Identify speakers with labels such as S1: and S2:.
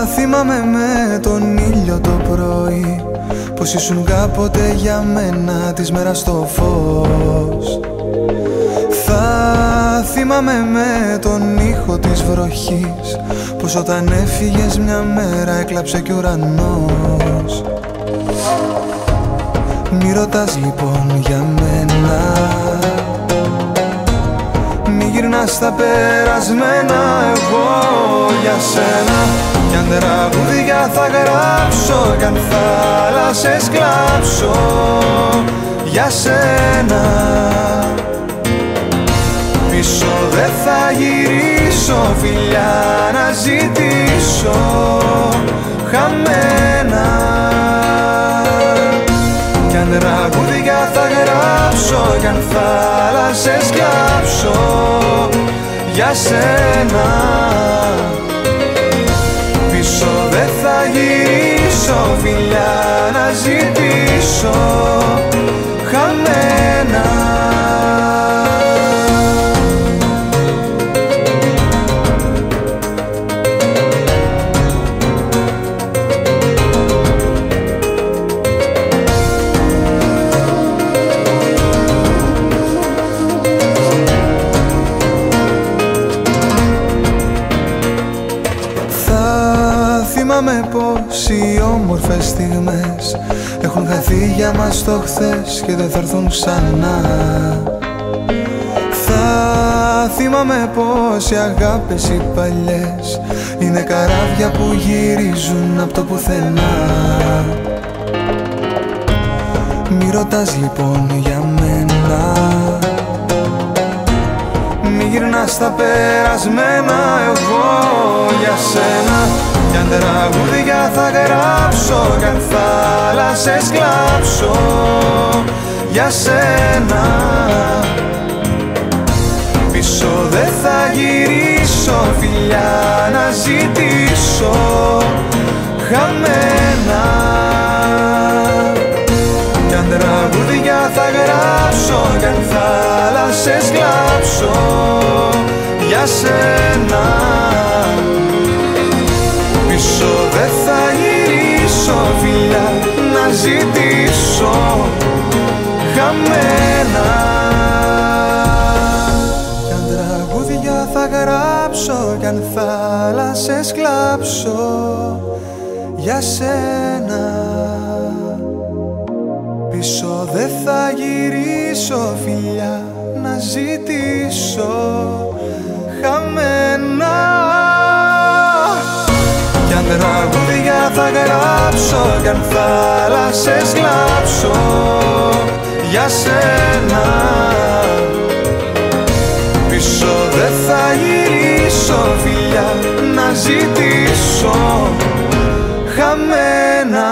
S1: θυμάμαι με τον ήλιο το πρωί, πως ήσουν κάποτε για μένα της μέρας το φως. Θα θυμάμαι με τον ήχο της βροχής, πως όταν έφυγες μια μέρα έκλαψε κι ουρανός. Μη ρωτάς λοιπόν για μένα, μη γυρνάς στα περασμένα. Εγώ για σένα κι αν τραγούδια θα γράψω, κι αν θάλασσες κλάψω για σένα. Πίσω δεν θα γυρίσω, φιλιά να ζητήσω χαμένα. Κι αν τραγούδια θα γράψω, κι αν θάλασσες κλάψω για σένα. Πίσω δεν θα γυρίσω, φιλιά να ζητήσω χαμένα. Θυμάμαι πως οι όμορφες στιγμές έχουν χαθεί για μας το χθες και δεν θα έρθουν ξανά. Θα θυμάμαι πως οι αγάπες οι παλιές είναι καράβια που γυρίζουν από το πουθενά. Μη ρωτάς λοιπόν για μένα, μη γυρνάς στα περασμένα. Εγώ για σένα κι αν τραγούδια θα γράψω, κι αν θάλασσες κλάψω για σένα. Πίσω δεν θα γυρίσω, φιλιά να ζητήσω χαμένα. Κι αν τραγούδια θα γράψω, κι αν θάλασσες κλάψω για σένα. Πίσω δεν θα γυρίσω, φιλιά να ζητήσω χαμένα. Κι αν τραγούδια θα γράψω, κι αν θάλασσες κλάψω για σένα. Πίσω δεν θα γυρίσω, φιλιά να ζητήσω χαμένα. Κι αν τραγούδια θα γράψω, κι αν θάλασσες κλάψω για σένα. Πίσω δεν θα γυρίσω, φιλιά να ζητήσω χαμένα.